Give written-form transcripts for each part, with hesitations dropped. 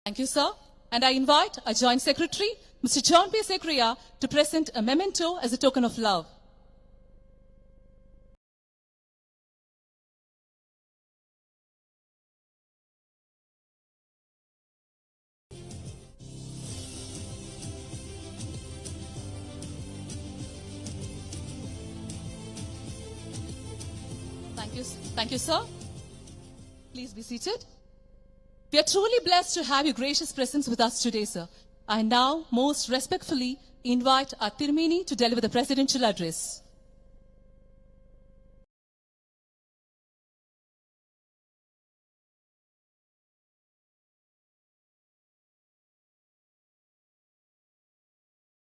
Thank you, sir. And I invite our Joint Secretary, Mr. John P. Sekriya, to present a memento as a token of love. Thank you, sir. Please be seated. We are truly blessed to have your gracious presence with us today, sir. I now most respectfully invite our Tirumeni to deliver the presidential address.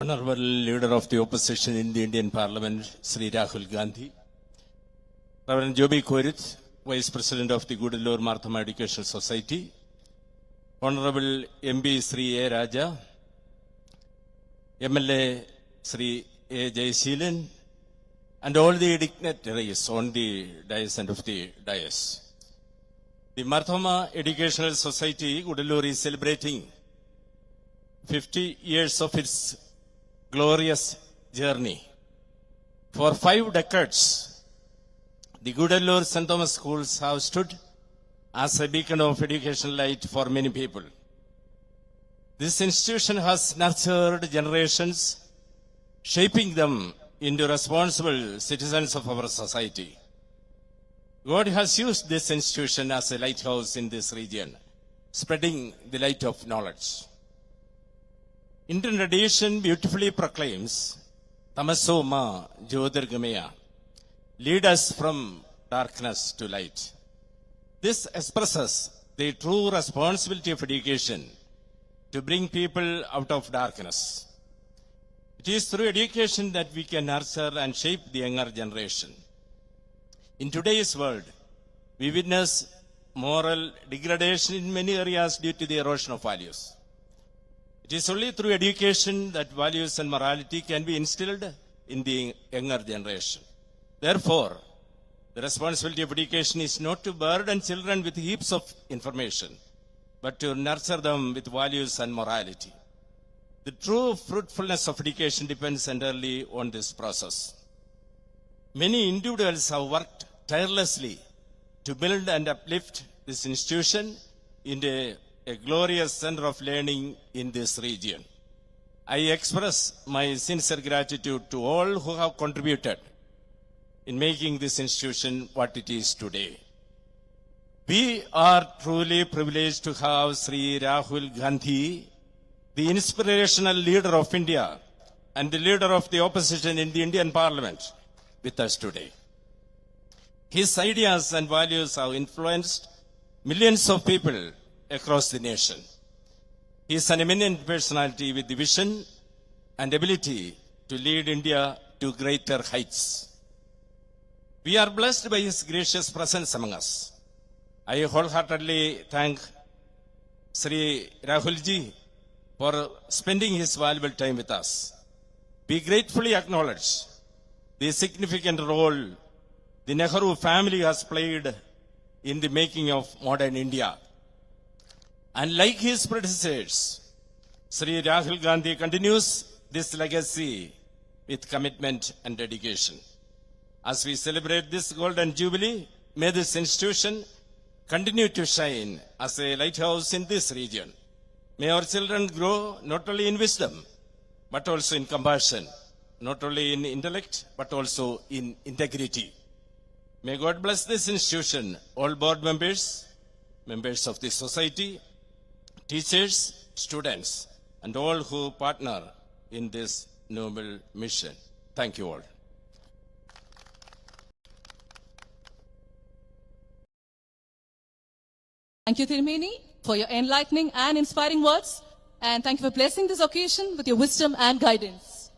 Honorable Leader of the Opposition in the Indian Parliament, Sri Rahul Gandhi, Reverend Joby Koirith, Vice President of the Goodallur Marthama Educational Society, Honorable MB Sri A. Raja, MLA Sri A. Jayasheelan, and all the dignitaries on the dais and of the dais. The Marthama Educational Society, Goodallur, is celebrating 50 years of its glorious journey. For 5 decades, the Goodallur St. Thomas schools have stood as a beacon of educational light for many people. This institution has nurtured generations, shaping them into responsible citizens of our society. God has used this institution as a lighthouse in this region, spreading the light of knowledge. Indian tradition beautifully proclaims, Tamaso ma Jyotirgamaya, lead us from darkness to light. This expresses the true responsibility of education to bring people out of darkness. It is through education that we can nurture and shape the younger generation. In today's world, we witness moral degradation in many areas due to the erosion of values. It is only through education that values and morality can be instilled in the younger generation. Therefore, the responsibility of education is not to burden children with heaps of information, but to nurture them with values and morality. The true fruitfulness of education depends entirely on this process. Many individuals have worked tirelessly to build and uplift this institution into a glorious center of learning in this region. I express my sincere gratitude to all who have contributed in making this institution what it is today. We are truly privileged to have Sri Rahul Gandhi, the inspirational leader of India and the leader of the opposition in the Indian Parliament, with us today. His ideas and values have influenced millions of people across the nation. He is an eminent personality with the vision and ability to lead India to greater heights. We are blessed by his gracious presence among us. I wholeheartedly thank Sri Rahulji for spending his valuable time with us. We gratefully acknowledge the significant role the Nehru family has played in the making of modern India. And like his predecessors, Sri Rahul Gandhi continues this legacy with commitment and dedication. As we celebrate this golden jubilee, may this institution continue to shine as a lighthouse in this region. May our children grow not only in wisdom, but also in compassion, not only in intellect, but also in integrity. May God bless this institution, all board members, members of the society, teachers, students, and all who partner in this noble mission. Thank you all. Thank you, Tirumeni, for your enlightening and inspiring words. And thank you for blessing this occasion with your wisdom and guidance.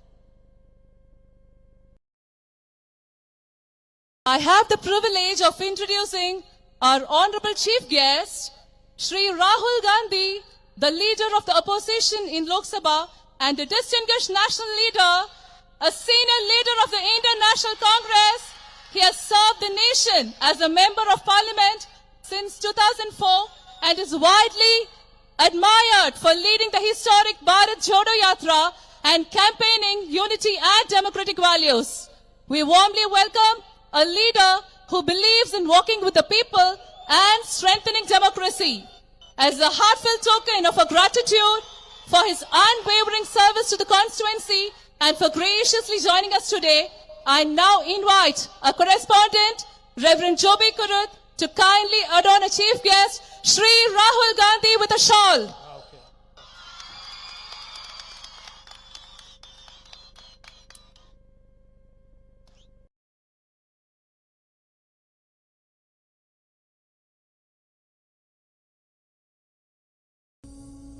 I have the privilege of introducing our Honorable Chief Guest, Sri Rahul Gandhi, the leader of the opposition in Lok Sabha and a distinguished national leader, a senior leader of the Indian National Congress. He has served the nation as a member of parliament since 2004 and is widely admired for leading the historic Bharat Jodo Yatra and campaigning unity and democratic values. We warmly welcome a leader who believes in working with the people and strengthening democracy. As a heartfelt token of our gratitude for his unwavering service to the constituency and for graciously joining us today, I now invite our correspondent, Reverend Joby Kurut, to kindly adorn a chief guest, Shri Rahul Gandhi, with a shawl.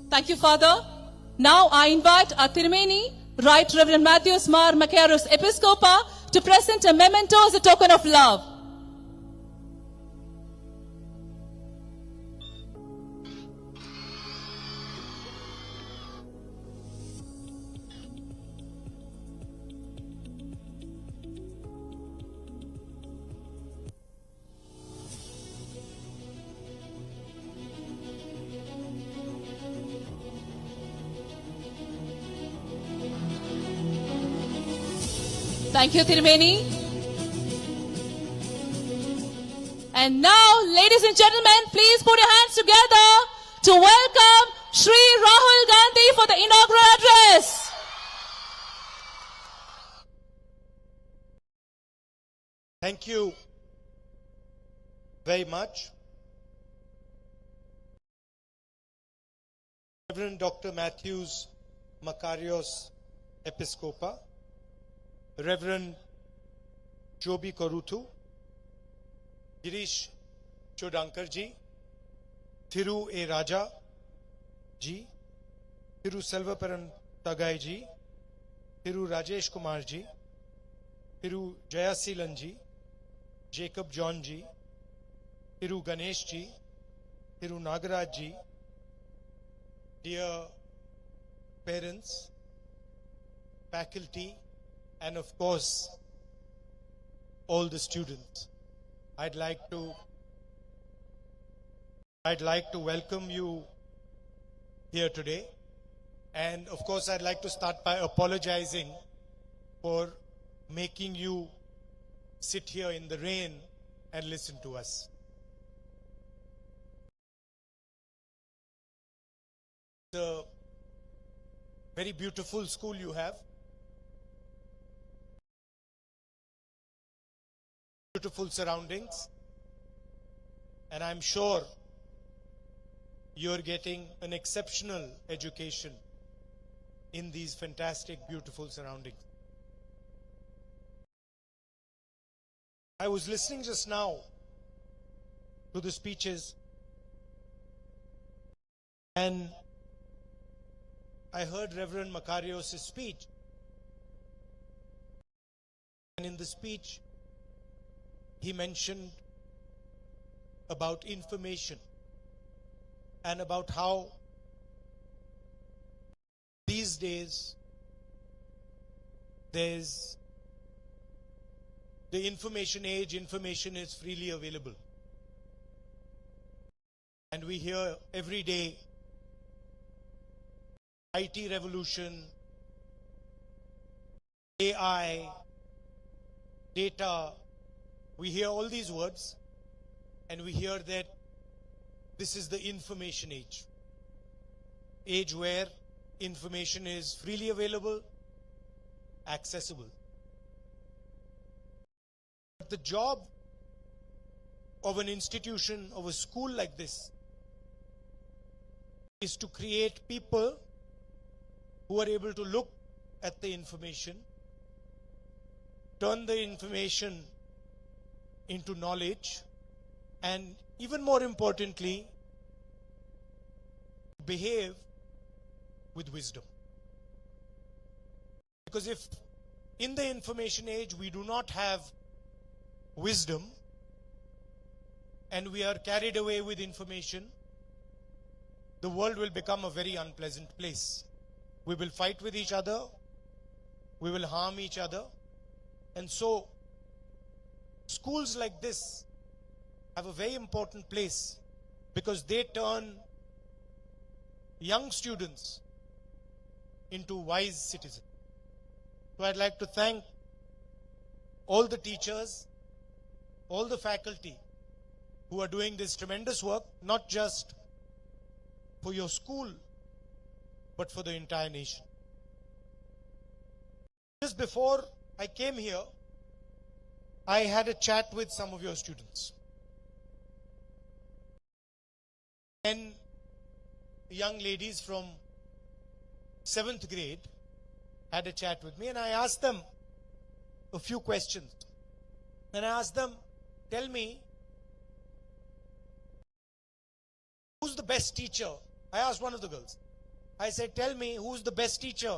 Thank you, Father. Now I invite our Tirumeni, Right Reverend Matthews Mar Macaros Episcopa, to present a memento as a token of love. Thank you, Tirumeni. And now, ladies and gentlemen, please put your hands together to welcome Shri Rahul Gandhi for the inaugural address. Thank you very much. Reverend Dr. Matthews Makarios Episcopa, Reverend Joby Korutu, Girish Chodankar ji, Thiru A. Raja ji, Thiru Selvaparan Tagai ji, Thiru Rajesh Kumar ji, Thiru Jayasilan ji, Jacob John ji, Thiru Ganesh ji, Thiru Nagaraj ji, dear parents, faculty, and of course, all the students. I'd like to welcome you here today. And of course, I'd like to start by apologizing for making you sit here in the rain and listen to us. It's a very beautiful school you have. Beautiful surroundings, and I'm sure you're getting an exceptional education in these fantastic, beautiful surroundings. I was listening just now to the speeches, and I heard Reverend Makarios' speech, and in the speech he mentioned about information and about how these days there's the information age, information is freely available. And we hear every day IT revolution, AI, data. We hear all these words, and we hear that this is the information age where information is freely available, accessible. But the job of an institution, of a school like this, is to create people who are able to look at the information, turn the information into knowledge, and even more importantly, behave with wisdom. Because if in the information age we do not have wisdom and we are carried away with information, the world will become a very unpleasant place. We will fight with each other, we will harm each other, and so schools like this have a very important place because they turn young students into wise citizens. So I'd like to thank all the teachers, all the faculty who are doing this tremendous work, not just for your school, but for the entire nation. Just before I came here, I had a chat with some of your students. And young ladies from 7th grade had a chat with me, and I asked them a few questions. And I asked them, tell me, who's the best teacher? I asked one of the girls. I said, tell me, who's the best teacher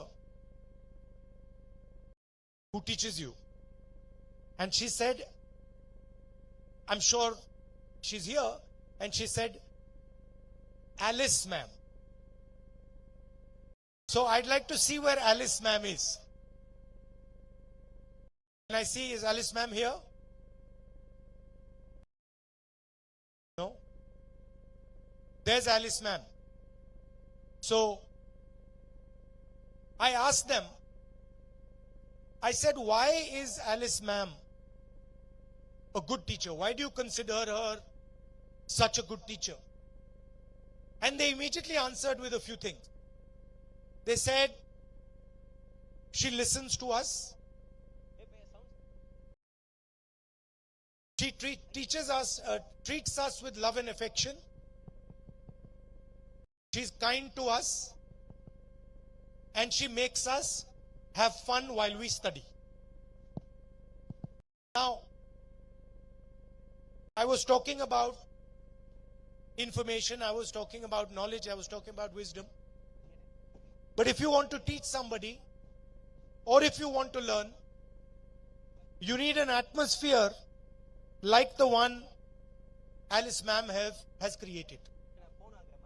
who teaches you? And she said, I'm sure she's here, and she said, Alice ma'am. So I'd like to see where Alice ma'am is. Can I see, is Alice ma'am here? No? There's Alice ma'am. So I asked them, I said, why is Alice ma'am a good teacher? Why do you consider her such a good teacher? And they immediately answered with a few things. They said, she listens to us. She treats us with love and affection. She's kind to us. And she makes us have fun while we study. Now, I was talking about information, I was talking about knowledge, I was talking about wisdom. But if you want to teach somebody, or if you want to learn, you need an atmosphere like the one Alice ma'am has created.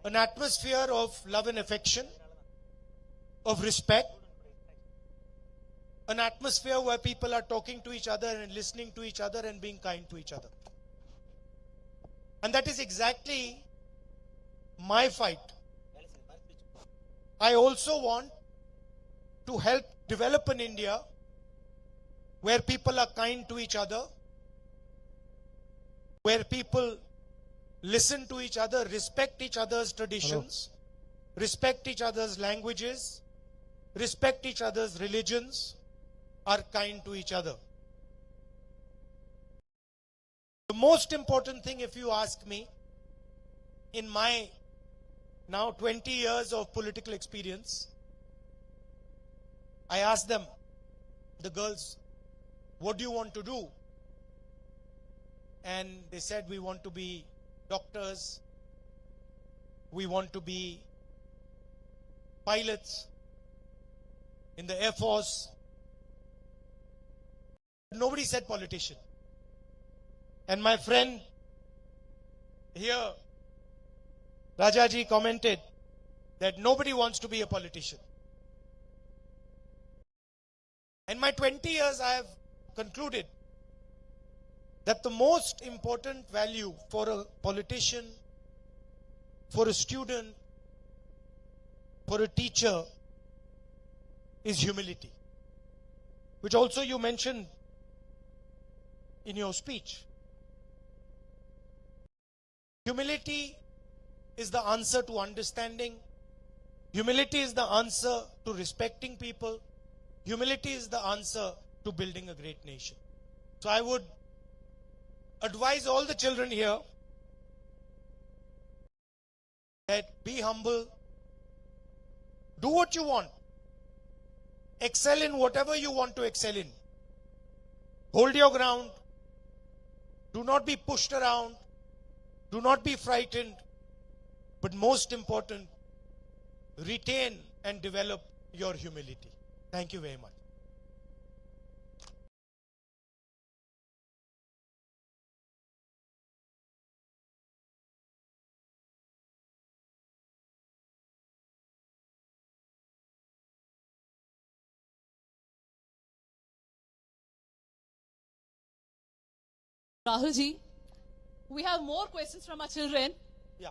An atmosphere of love and affection, of respect, an atmosphere where people are talking to each other and listening to each other and being kind to each other. And that is exactly my fight. I also want to help develop an India where people are kind to each other, where people listen to each other, respect each other's traditions, respect each other's languages, respect each other's religions, are kind to each other. The most important thing, if you ask me, in my now 20 years of political experience, I asked them, the girls, what do you want to do? And they said, we want to be doctors, we want to be pilots in the Air Force. Nobody said politician. And my friend here, Rajaji, commented that nobody wants to be a politician. In my 20 years, I have concluded that the most important value for a politician, for a student, for a teacher is humility, which also you mentioned in your speech. Humility is the answer to understanding. Humility is the answer to respecting people. Humility is the answer to building a great nation. So I would advise all the children here that be humble, do what you want, excel in whatever you want to excel in, hold your ground, do not be pushed around, do not be frightened, but most important, retain and develop your humility. Thank you very much. Rahul ji, we have more questions from our children, Yeah.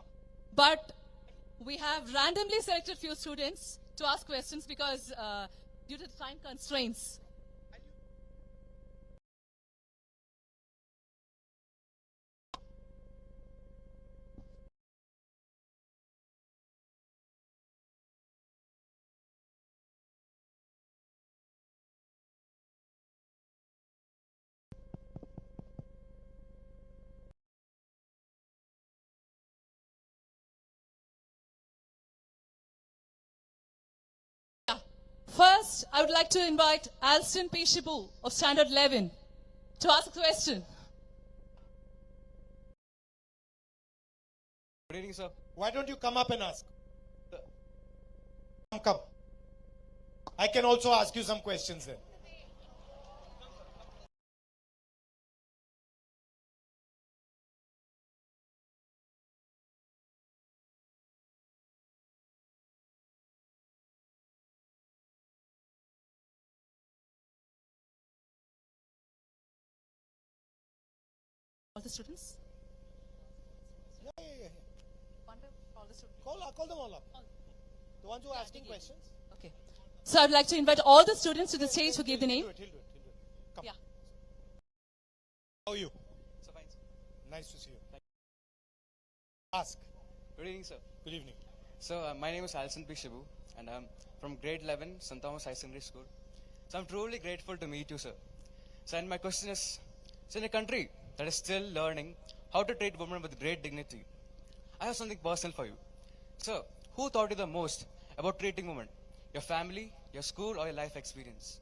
but We have randomly selected few students to ask questions because due to the time constraints. First, I would like to invite Alston P. Shibu of Standard 11 to ask a question. Good evening, sir. Why don't you come up and ask? Come. I can also ask you some questions then. All the students? Yeah. One by all the students. Call them all up. The ones who are asking questions. Okay. So I'd like to invite all the students to the stage who gave the name. He'll do it. Come. Yeah. How are you? Sir, fine, sir. Nice to see you. Ask. Good evening, sir. Good evening. So, my name is Alston P. Shibu, and I'm from grade 11, St. Thomas High Secondary School. So, I'm truly grateful to meet you, sir. So, and my question is, so in a country that is still learning how to treat women with great dignity, I have something personal for you. So, who taught you the most about treating women? Your family, your school, or your life experience?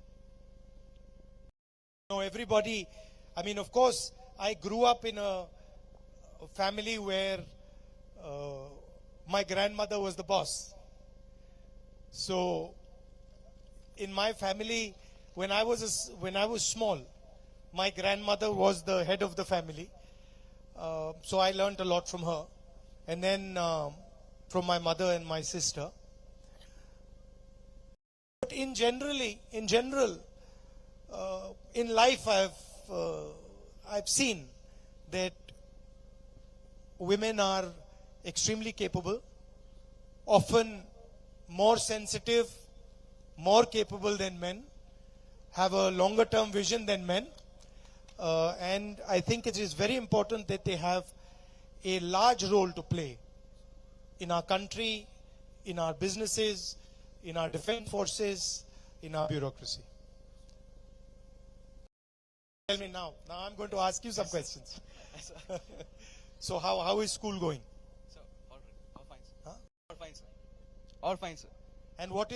No, everybody, I mean, of course, I grew up in a family where my grandmother was the boss. So, in my family, when I was small, my grandmother was the head of the family. So I learned a lot from her, and then from my mother and my sister. But in general, in life, I've seen that women are extremely capable, often more sensitive, more capable than men, have a longer term vision than men. And I think it is very important that they have a large role to play in our country, in our businesses, in our defense forces, in our bureaucracy. Tell me now. Now I'm going to ask you some questions. So how is school going? So, all fine, sir. Huh? All fine, sir. All fine, sir. And what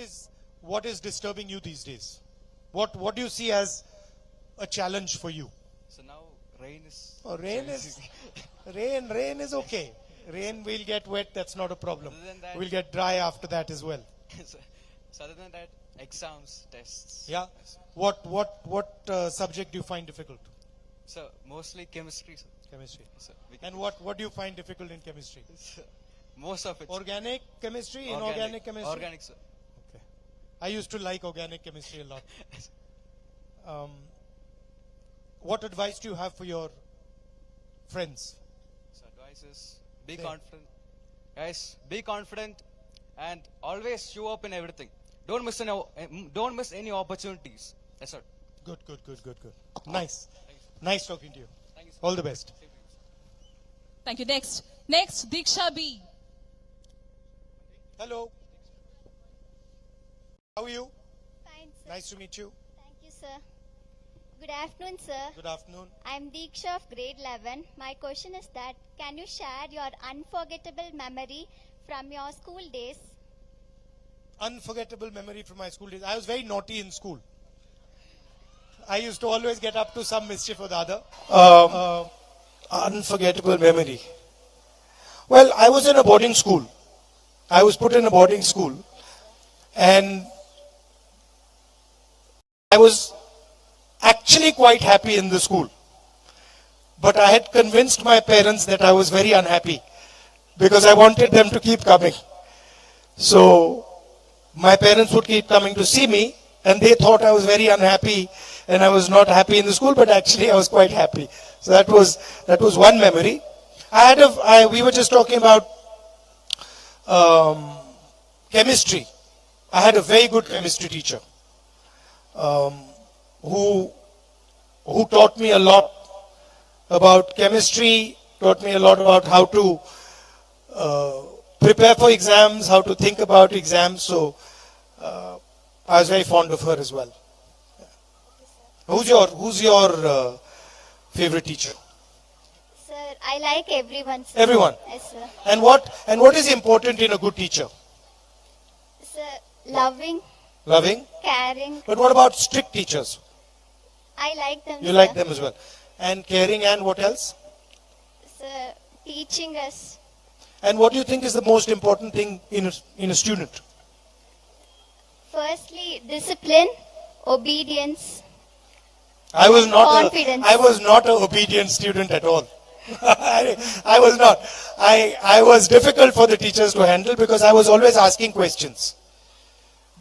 is disturbing you these days? What do you see as a challenge for you? So now rain is... Oh, rain is okay. Rain will get wet, that's not a problem. Other than that- We'll get dry after that as well. So other than that, exams, tests. Yeah. What subject do you find difficult? So mostly chemistry, sir. Chemistry. So And what do you find difficult in chemistry? most of it. Organic chemistry, inorganic chemistry? Organic, sir. Okay. I used to like organic chemistry a lot. What advice do you have for your friends? So advice is be Say. confident. Guys, be confident and always show up in everything. Don't miss any opportunities. That's all. Good. Nice. Nice talking to you. Thank you, sir. All the best. Thank you. Next, Diksha B. Hello. How are you? Fine, sir. Nice to meet you. Thank you, sir. Good afternoon, sir. Good afternoon. I am Deeksha of grade 11. My question is that, can you share your unforgettable memory from your school days? Unforgettable memory from my school days. I was very naughty in school. I used to always get up to some mischief or the other. Unforgettable memory. Well, I was in a boarding school. I was put in a boarding school. And I was actually quite happy in the school. But I had convinced my parents that I was very unhappy because I wanted them to keep coming. So my parents would keep coming to see me, and they thought I was very unhappy and I was not happy in the school, but actually I was quite happy. So that was one memory. We were just talking about Chemistry. I had a very good chemistry teacher who taught me a lot about chemistry, taught me a lot about how to prepare for exams, how to think about exams. So I was very fond of her as well. Who's your favorite teacher? Sir, I like everyone. Sir. Everyone. Yes, sir. And what is important in a good teacher? Sir, loving, Loving. caring. But what about strict teachers? I like them. You sir. like them as well. And caring, and what else? Sir, teaching us. And what do you think is the most important thing in a student? Firstly, discipline, obedience. I was Confidence. I was not an obedient student at all. I was not. I was difficult for the teachers to handle because I was always asking questions.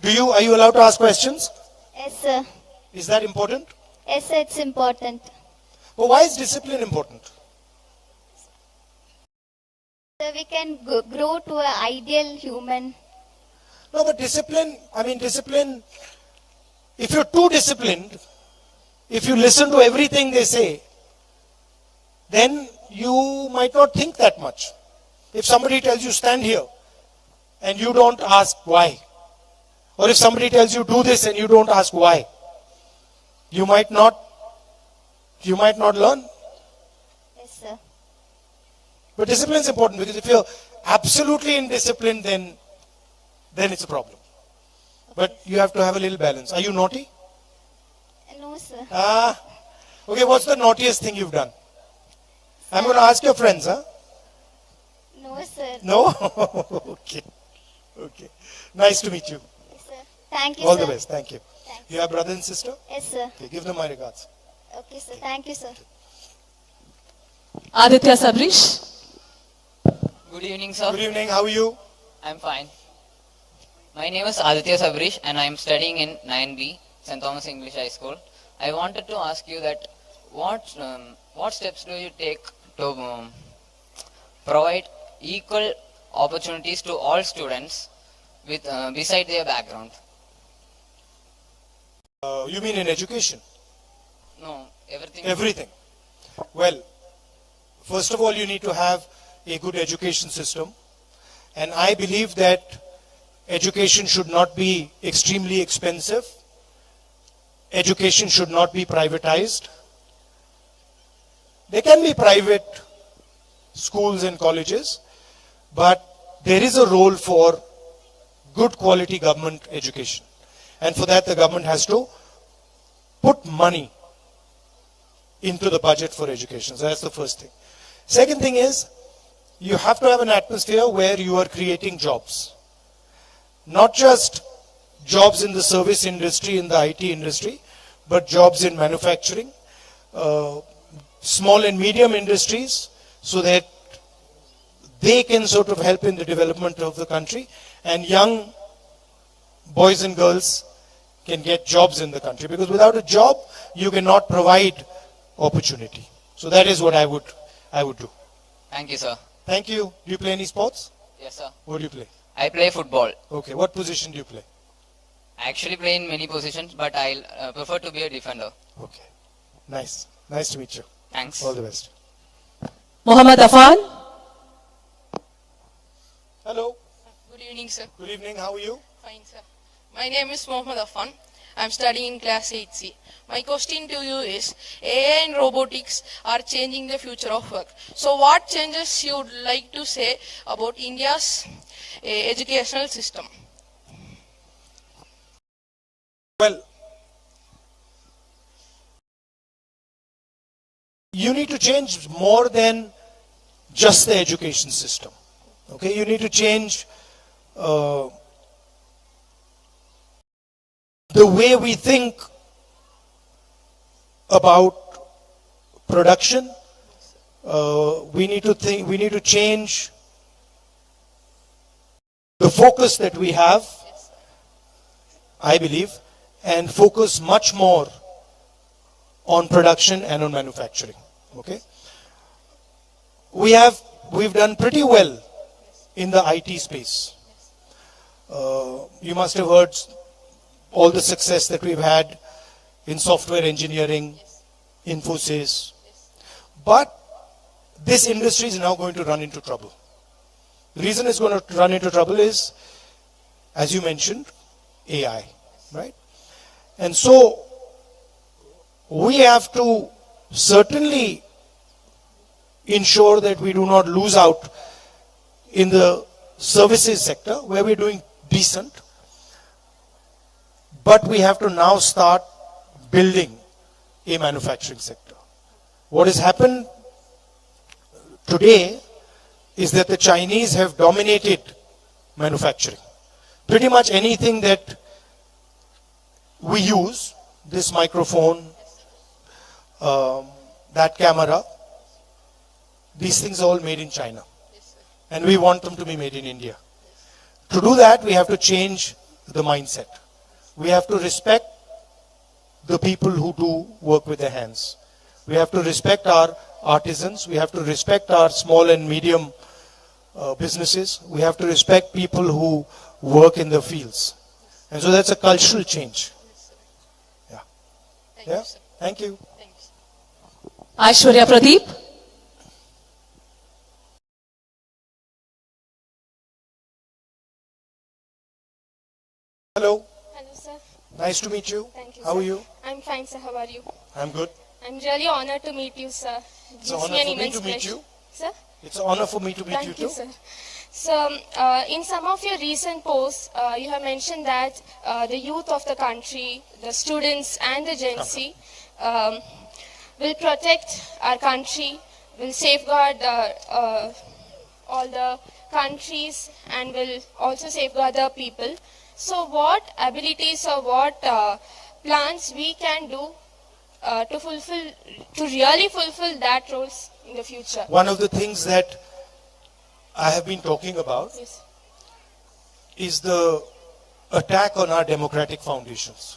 Are you allowed to ask questions? Yes, sir. Is that important? Yes, sir, it's important. But why is discipline important? So we can grow to an ideal human. No, but discipline, if you're too disciplined, if you listen to everything they say, then you might not think that much. If somebody tells you stand here and you don't ask why, or if somebody tells you do this and you don't ask why, you might not learn. Yes, sir. But discipline is important because if you're absolutely indisciplined, then it's a problem. But you have to have a little balance. Are you naughty? No, sir. Okay, what's the naughtiest thing you've done? I'm going to ask your friends, huh? No, sir. No? Okay. Nice to meet you. Yes, sir. Thank you, All sir. the best. Thank you. Thanks. You have brother and sister? Yes, sir. Okay, give them my regards. Okay, sir. Thank you, sir. Aditya Sabrish. Good evening, sir. Good evening. How are you? I'm fine. My name is Aditya Sabrish and I am studying in 9B, St. Thomas English High School. I wanted to ask you that what steps do you take to provide equal opportunities to all students with beside their background? You mean in education? No, everything. Everything. Well, first of all, you need to have a good education system. And I believe that education should not be extremely expensive. Education should not be privatized. There can be private schools and colleges, but there is a role for good quality government education. And for that, the government has to put money into the budget for education. So that's the first thing. Second thing is, you have to have an atmosphere where you are creating jobs. Not just jobs in the service industry, in the IT industry, but jobs in manufacturing, small and medium industries, so that they can sort of help in the development of the country, and young boys and girls can get jobs in the country. Because without a job, you cannot provide opportunity. So that is what I would do. Thank you, sir. Thank you. Do you play any sports? Yes, sir. What do you play? I play football. Okay. What position do you play? I actually play in many positions, but I prefer to be a defender. Okay. Nice. Nice to meet you. Thanks. All the best. Muhammad Afan. Hello. Good evening, sir. Good evening. How are you? Fine, sir. My name is Mohammed Afan. I am studying in class 8C. My question to you is, AI and robotics are changing the future of work. So what changes you would like to say about India's educational system? Well, you need to change more than just the education system. Okay, you need to change the way we think about production. We need to change the focus that we have, I believe, and focus much more on production and on manufacturing. Okay, we've done pretty well in the IT space. You must have heard all the success that we've had in software engineering, Infosys. But this industry is now going to run into trouble. The reason it's going to run into trouble is, as you mentioned, AI, right? And so we have to certainly ensure that we do not lose out in the services sector where we're doing decent. But we have to now start building a manufacturing sector. What has happened today is that the Chinese have dominated manufacturing. Pretty much anything that we use, this microphone, that camera, these things are all made in China. And we want them to be made in India. To do that, we have to change the mindset. We have to respect the people who do work with their hands. We have to respect our artisans. We have to respect our small and medium businesses. We have to respect people who work in the fields. And so that's a cultural change. Yeah. Yeah. Thank you. Aishwarya Pradeep. Hello. Hello, sir. Nice to meet you. Thank you, How sir. are you? I'm fine, sir. How are you? I'm good. I'm really honored to meet you, sir. It's an honor for me to meet you. Sir? It's an honor for me to meet Thank you you, too. sir. So, in some of your recent posts, you have mentioned that the youth of the country, the students and the Gen Z will protect our country, will safeguard all the countries and will also safeguard the people. So what abilities or what plans we can do to really fulfill that roles in the future? One of the things that I have been talking about Yes. is the attack on our democratic foundations.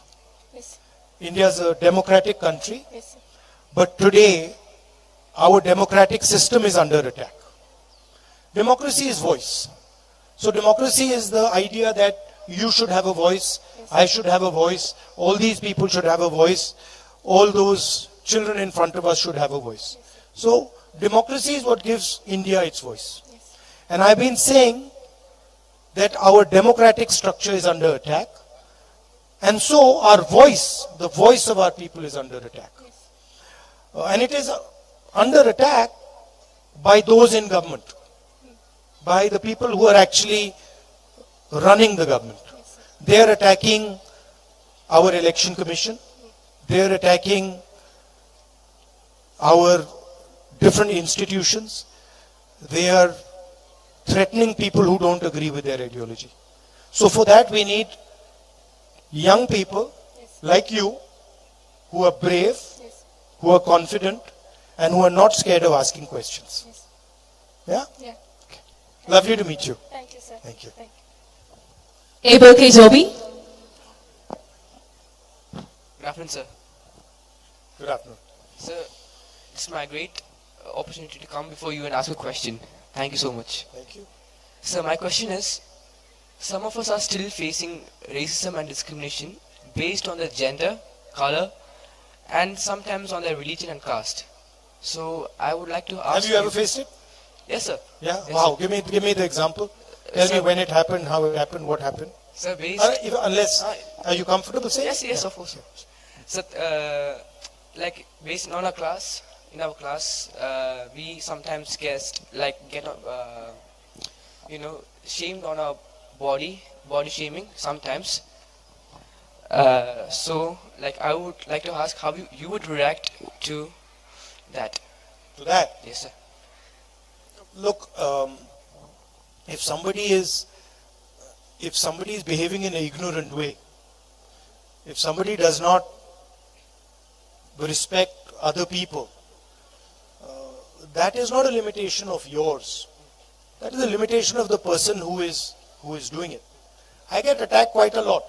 Yes. India is a democratic country, Yes. but today our democratic system is under attack. Democracy is voice. So democracy is the idea that you should have a voice, I should have a voice, all these people should have a voice, all those children in front of us should have a voice. So democracy is what gives India its voice. And I've been saying that our democratic structure is under attack, and so our voice, the voice of our people, is under attack. And it is under attack by those in government, by the people who are actually running the government. They are attacking our election commission. They are attacking our different institutions. They are threatening people who don't agree with their ideology. So for that we need young people like you who are brave, who are confident, and who are not scared of asking questions. Yeah? Yeah. Lovely to meet you. Thank you, sir. Thank you. Abel K. Joby. Good afternoon, sir. Good afternoon. Sir, it's my great opportunity to come before you and ask a question. Thank you so much. Thank you. Sir, my question is, some of us are still facing racism and discrimination based on their gender, color, and sometimes on their religion and caste. So I would like to ask Have you ever faced it? Yes, sir. Yeah? Yes, Wow. sir. Give me the example. Tell me Sir- when it happened, how it happened, what happened. Sir, based... Unless, are you comfortable saying? Yes, of course. So, like based on our class, in our class, we sometimes get shamed on our body shaming sometimes. So, like I would like to ask how you would react to that. To that? Yes, sir. Look, if somebody is behaving in an ignorant way, if somebody does not respect other people, that is not a limitation of yours. That is a limitation of the person who is doing it. I get attacked quite a lot.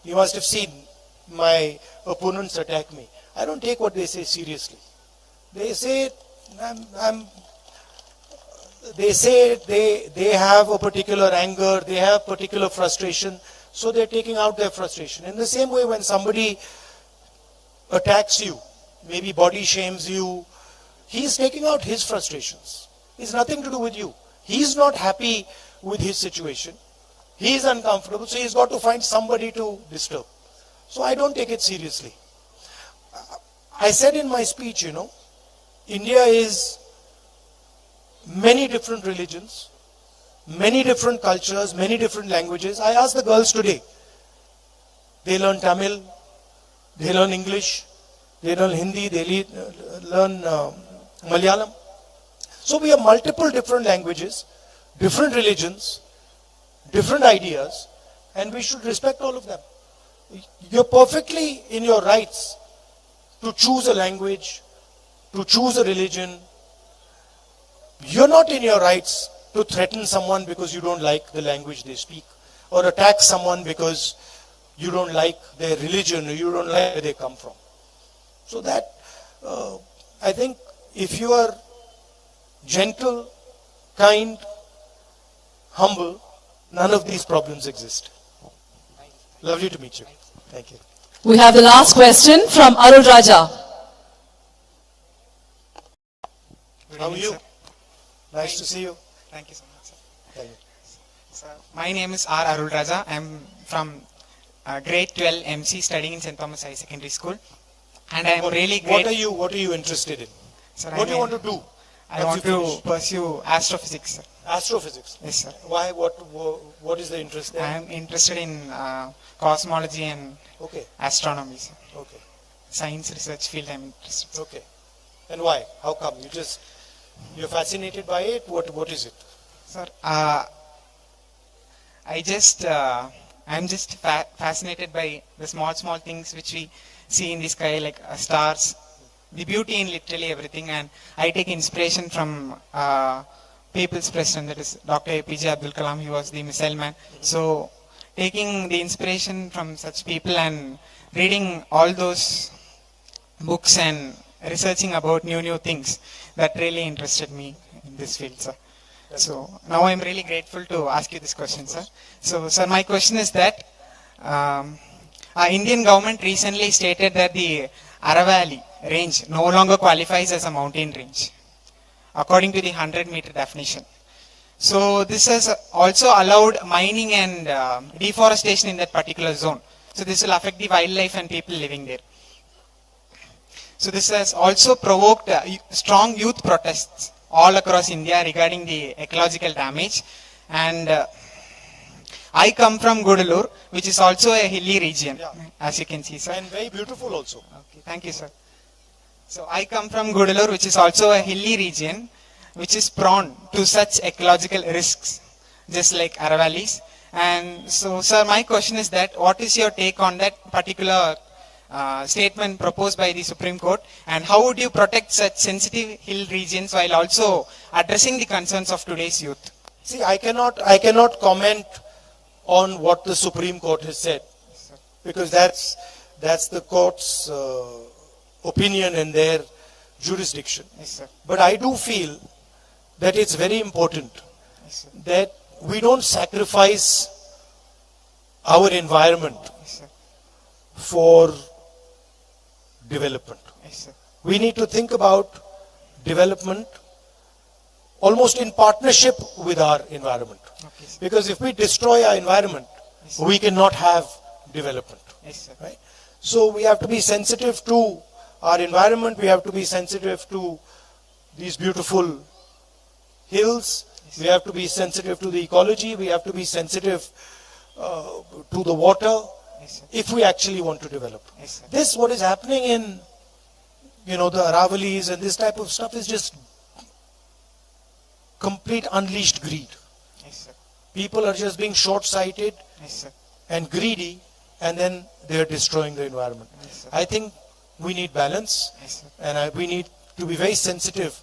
You must have seen my opponents attack me. I don't take what they say seriously. They say they say they have a particular anger, they have particular frustration, so they're taking out their frustration. In the same way, when somebody attacks you, maybe body shames you, he's taking out his frustrations. It's nothing to do with you. He's not happy with his situation. He's uncomfortable, so he's got to find somebody to disturb. So I don't take it seriously. I said in my speech, India is many different religions, many different cultures, many different languages. I asked the girls today. They learn Tamil, they learn English, they learn Hindi, they learn Malayalam. So we have multiple different languages, different religions, different ideas, and we should respect all of them. You're perfectly in your rights to choose a language, to choose a religion. You're not in your rights to threaten someone because you don't like the language they speak, or attack someone because you don't like their religion or you don't like where they come from. So that, I think, if you are gentle, kind, humble, none of these problems exist. Lovely to meet you. Thank you. We have the last question from Arul Raja. How are you? Nice to see you. Thank you so much, sir. Thank you. So, my name is R. Arul Raja. I am from grade 12 MC studying in St. Thomas High Secondary School. And I am really great. What are you interested in? Sir, What do you want to do? I want to pursue astrophysics, sir. Astrophysics. Yes, sir. Why? What is the interest there? I am interested in cosmology and Okay. astronomy, sir. Okay. Science research field I am interested. Okay. And why? How come? You're fascinated by it? What is it? Sir, I'm just fascinated by the small things which we see in the sky, like stars, the beauty in literally everything, and I take inspiration from people's president, that is Dr. APJ Abdul Kalam. He was the missile man. So taking the inspiration from such people and reading all those books and researching about new things, that really interested me in this field, sir. So now I'm really grateful to ask you this question, sir. So, sir, my question is that Indian government recently stated that the Aravalli range no longer qualifies as a mountain range, according to the 100-meter definition. So this has also allowed mining and deforestation in that particular zone. So this will affect the wildlife and people living there. So this has also provoked strong youth protests all across India regarding the ecological damage. And I come from Gudalur, which is also a hilly region, as you can see, sir. And very beautiful also. Okay, thank you, sir. So I come from Gudalur, which is also a hilly region, which is prone to such ecological risks, just like Aravallis. And so, sir, my question is that what is your take on that particular statement proposed by the Supreme Court, and how would you protect such sensitive hill regions while also addressing the concerns of today's youth? See, I cannot comment on what the Supreme Court has said, because that's the court's opinion and their jurisdiction. Yes, sir. But I do feel that it's very important that we don't sacrifice our environment for development. Yes, sir. We need to think about development almost in partnership with our environment. Okay, sir. Because if we destroy our environment, we cannot have development. Yes, sir. Right? So we have to be sensitive to our environment, we have to be sensitive to these beautiful hills, we have to be sensitive to the ecology, we have to be sensitive to the water, if we actually want to develop. Yes, sir. This, what is happening in, the Aravallis and this type of stuff, is just complete unleashed greed. Yes, sir. People are just being short-sighted Yes, sir. and greedy, and then they are destroying the environment. Yes, sir. I think we need balance, Yes, sir. and we need to be very sensitive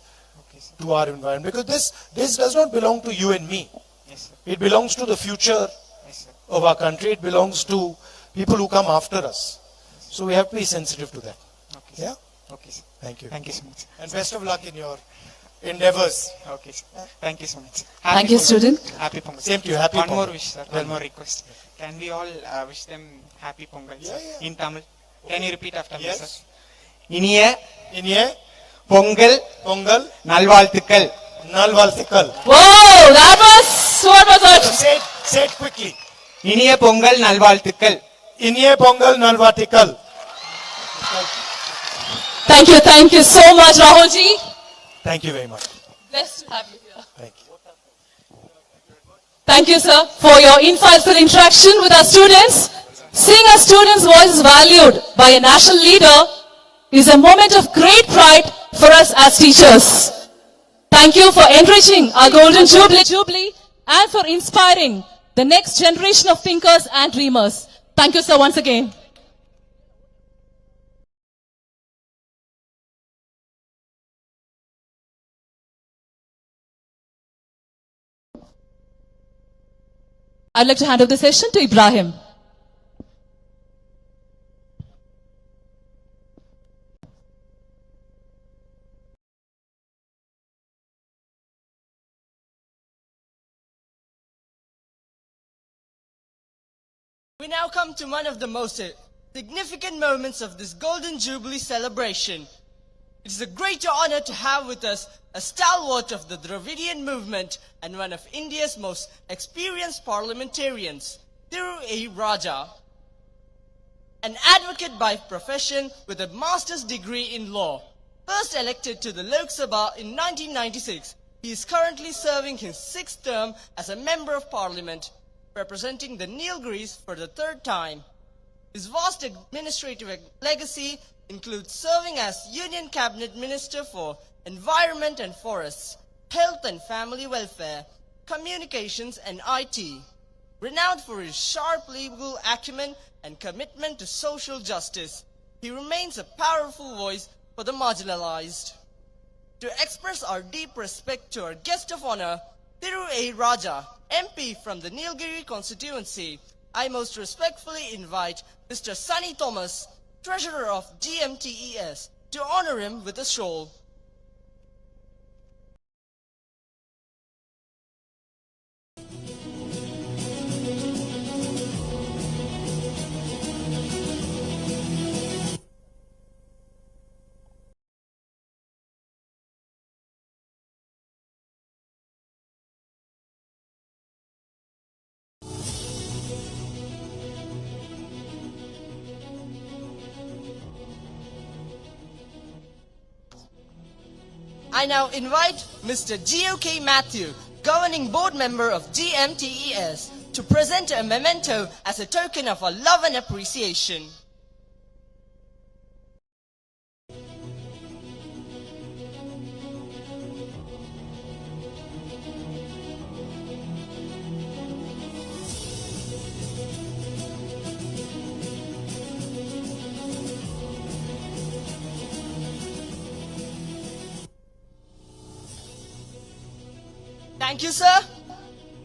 Okay, sir. to our environment, because this does not belong to you and me. Yes, sir. It belongs to the future Yes, sir. of our country. It belongs to people who come after us. So we have to be sensitive to that. Okay, sir. Yeah? Okay, sir. Thank you. Thank you so much. And best of luck in your endeavors. Okay, sir. Thank you so much. Thank you, student. Happy Pongal. Same to you. Happy One more Pongal. wish, sir. One more request. Can we all wish them happy Pongal, sir? Yeah. In Tamil. Can you repeat after me, Yes. sir? இனிய இனிய பொங்கல் பொங்கல் நல்வாழ்த்துக்கள். நல்வாழ்த்துக்கள். Whoa, what was it? Say it quickly. இனிய பொங்கல் நல்வாழ்த்துக்கள். இனிய பொங்கல் நல்வாழ்த்துக்கள். Thank you so much, Rahul ji. Thank you very much. Blessed to have you here. Thank you. Thank you, sir, for your insightful interaction with our students. Seeing our students' voices valued by a national leader is a moment of great pride for us as teachers. Thank you for enriching our golden jubilee and for inspiring the next generation of thinkers and dreamers. Thank you, sir, once again. I'd like to hand over the session to Ibrahim. We now come to one of the most significant moments of this Golden Jubilee celebration. It is a great honor to have with us a stalwart of the Dravidian movement and one of India's most experienced parliamentarians, Thiru A. Raja. An advocate by profession with a master's degree in law. First elected to the Lok Sabha in 1996, he is currently serving his 6th term as a member of parliament, representing the Nilgiris for the 3rd time. His vast administrative legacy includes serving as Union Cabinet Minister for Environment and Forests, Health and Family Welfare, Communications and IT. Renowned for his sharp legal acumen and commitment to social justice, he remains a powerful voice for the marginalized. To express our deep respect to our guest of honor, Thiru A. Raja, MP from the Nilgiri constituency, I most respectfully invite Mr. Sunny Thomas, Treasurer of GMTES, to honor him with a shawl. I now invite Mr. G.O.K. Matthew, Governing Board Member of GMTES, to present a memento as a token of our love and appreciation. Thank you, sir.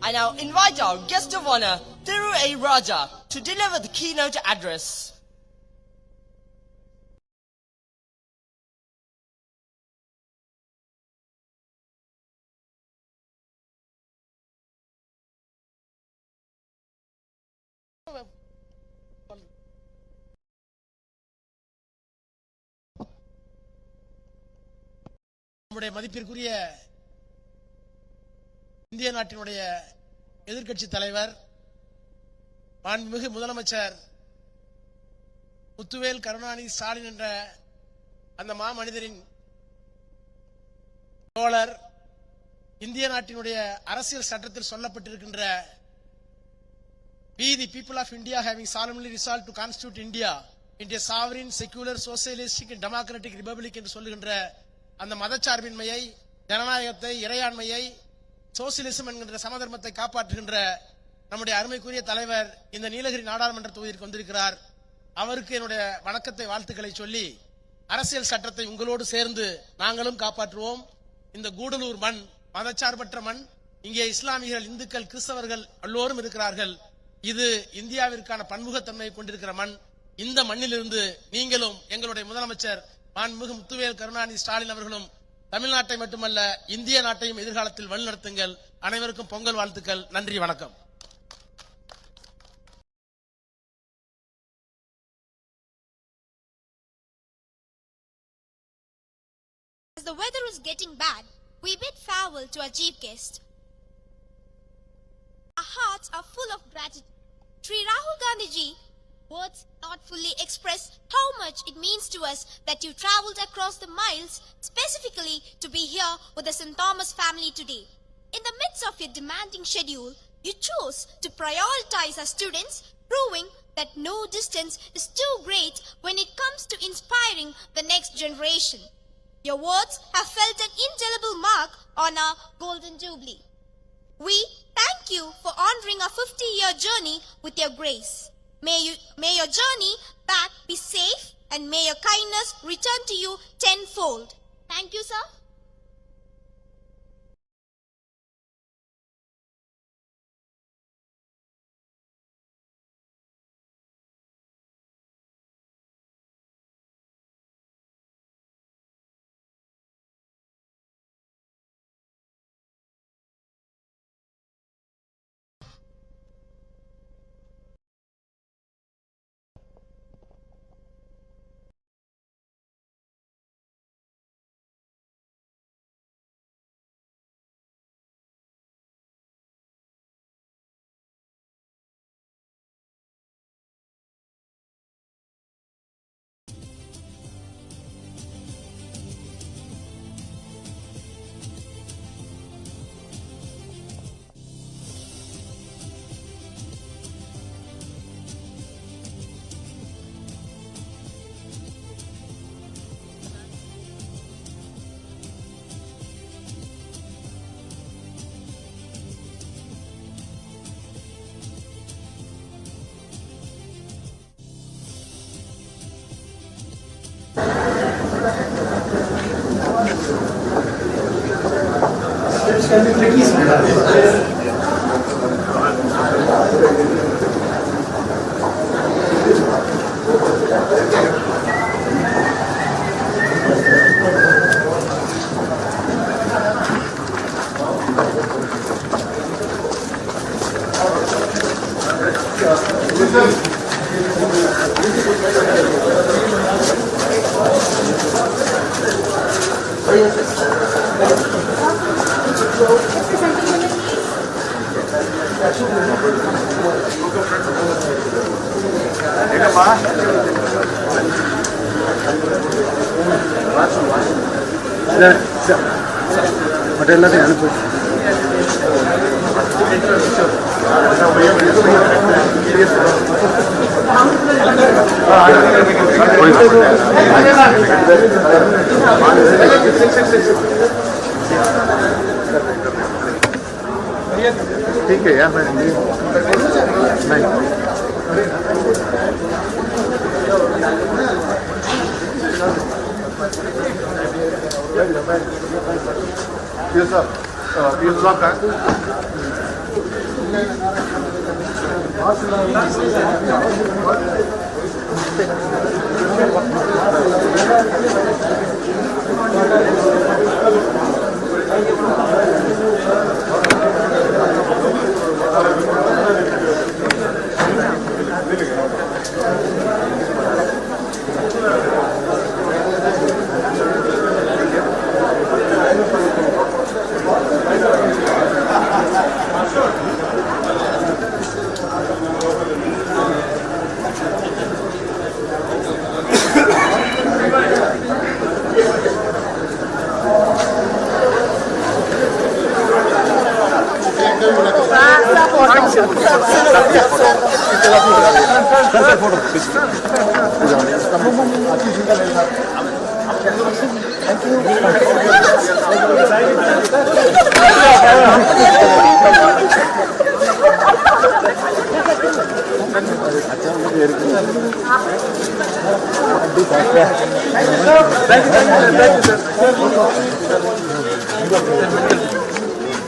I now invite our guest of honor, Thiru A. Raja, to deliver the keynote address. நம்முடைய மதிப்பிற்குரிய இந்திய நாட்டினுடைய எதிர்க்கட்சி தலைவர் மாண்புமிகு முதலமைச்சர் முத்துவேல் கருணாநிதி ஸ்டாலின் என்ற அந்த மாமனிதரின் தோழர் இந்திய நாட்டினுடைய அரசியல் சட்டத்தில் சொல்லப்பட்டிருக்கின்ற We the people of India having solemnly resolved to constitute India into a sovereign, secular, socialistic and democratic republic என்று சொல்லுகின்ற அந்த மதச்சார்பின்மையை, ஜனநாயகத்தை, இறையாண்மையை, சோசியலிசம் என்கின்ற சமதர்மத்தை காப்பாற்றுகின்ற நம்முடைய அருமைக்குரிய தலைவர் இந்த நீலகிரி நாடாளுமன்ற தொகுதிக்கு வந்திருக்கிறார். அவருக்கு என்னுடைய வணக்கத்தை, வாழ்த்துக்களை சொல்லி அரசியல் சட்டத்தை உங்களோடு சேர்ந்து நாங்களும் காப்பாற்றுவோம். இந்த கூடலூர் மண் மதச்சார்பற்ற மண். இங்கே இஸ்லாமியர்கள், இந்துக்கள், கிறிஸ்தவர்கள் எல்லோரும் இருக்கிறார்கள். இது இந்தியாவிற்கான பன்முகத்தன்மையை கொண்டிருக்கிற மண். இந்த மண்ணிலிருந்து நீங்களும் எங்களுடைய முதலமைச்சர் மாண்புமிகு முத்துவேல் கருணாநிதி ஸ்டாலின் அவர்களும் தமிழ்நாட்டை மட்டுமல்ல இந்திய நாட்டையும் எதிர்காலத்தில் வழிநடத்துங்கள். அனைவருக்கும் பொங்கல் வாழ்த்துக்கள். நன்றி, வணக்கம். As the weather is getting bad, we bid farewell to our chief guest. Our hearts are full of gratitude. Sri Rahul Gandhi ji, words not fully express how much it means to us that you travelled across the miles specifically to be here with the St. Thomas family today. In the midst of your demanding schedule, you chose to prioritize our students, proving that no distance is too great when it comes to inspiring the next generation. Your words have felt an indelible mark on our Golden Jubilee. We thank you for honoring our 50-year journey with your grace. May your journey back be safe and may your kindness return to you tenfold. Thank you, sir. ठीक है यार, मैं नहीं ये sir piece block का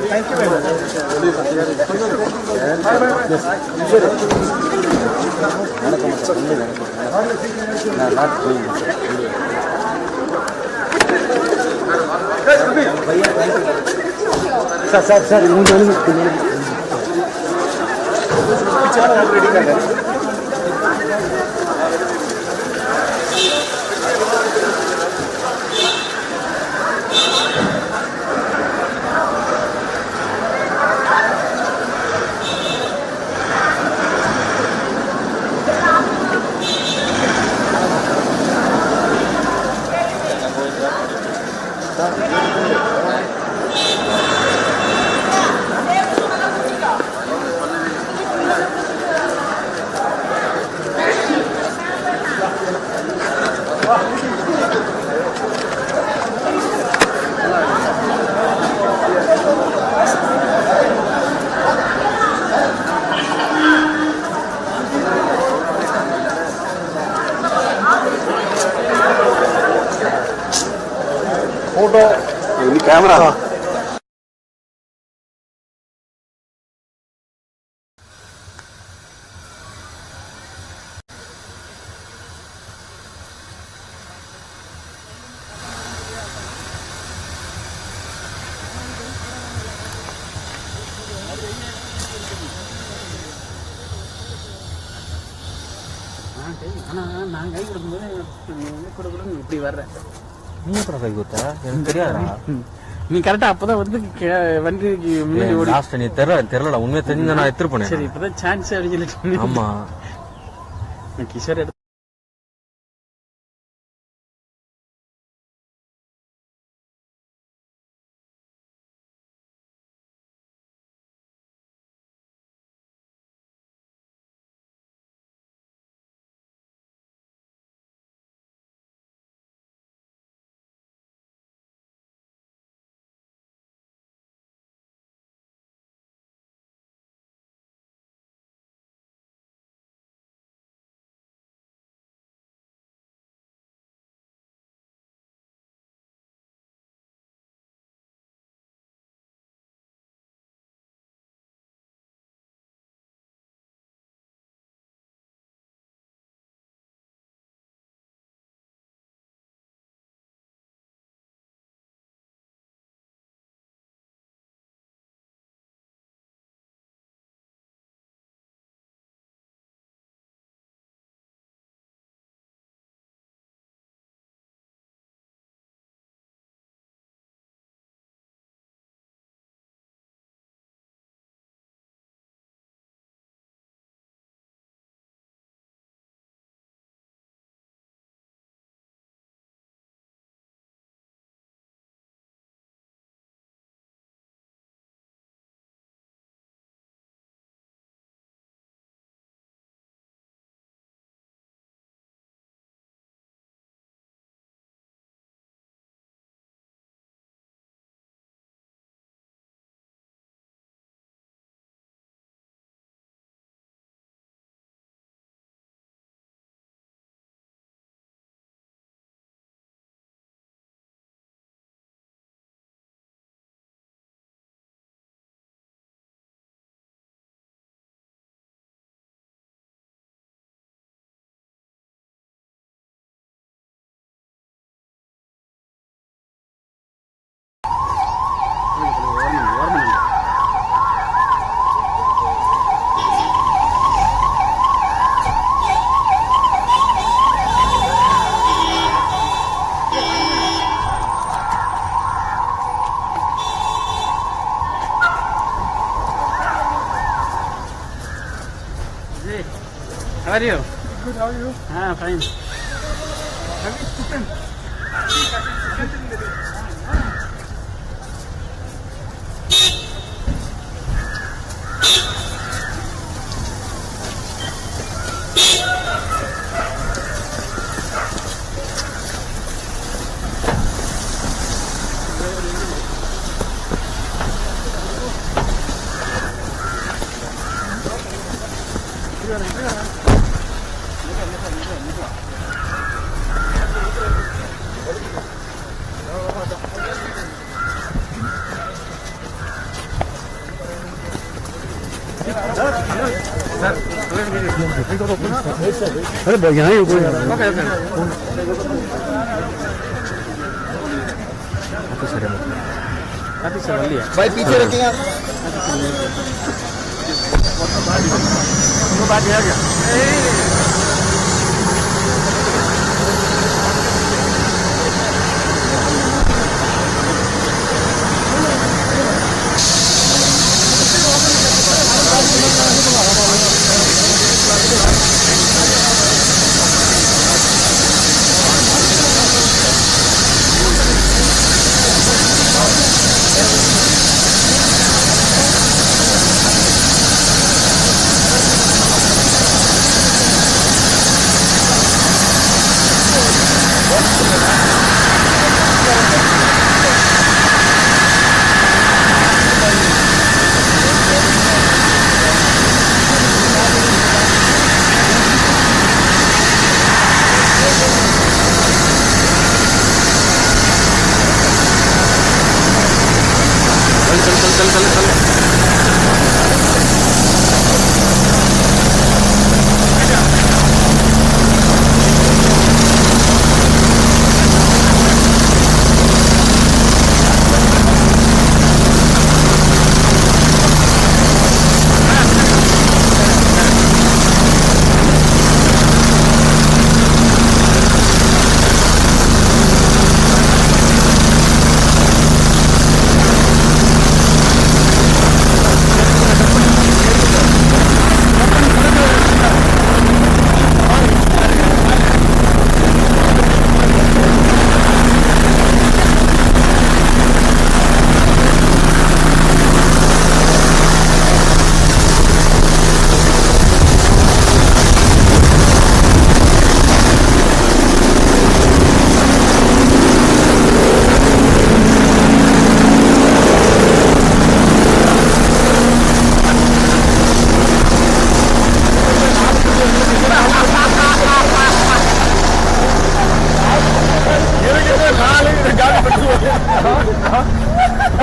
Thank you very much. Not sir photo camera நான் கை கொடுக்கும்போது இப்படி வர்றேன். நீ அப்புறம் கை கொடுத்தா எனக்கு தெரியாதா? நீ கரெக்டா அப்பதான் வந்து வண்டி லாஸ்ட் நீ தெரியல உண்மையை தெரிஞ்ச நான் எடுத்துட்டு போனேன். சரி இப்பதான் சான்ஸ் அடிச்சு. ஆமா கிஷோர் எடுத்து How are you? Good, how are you? Fine. Have you chicken? अरे यहाँ ही कोई भाई पीछे रखिएगा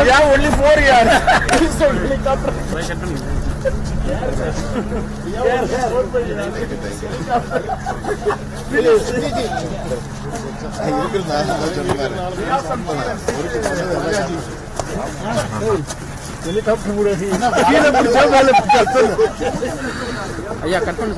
Yeah, only 4 years. ஐயா கட் பண்ணு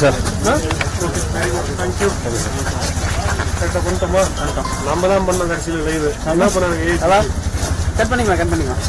சார் தேங்க்யூ கரெக்டாக பண்ணிட்டோமா நம்ம தான் பண்ண கடைசியில் லைவ் என்ன பண்ண கட் பண்ணிக்கலாம்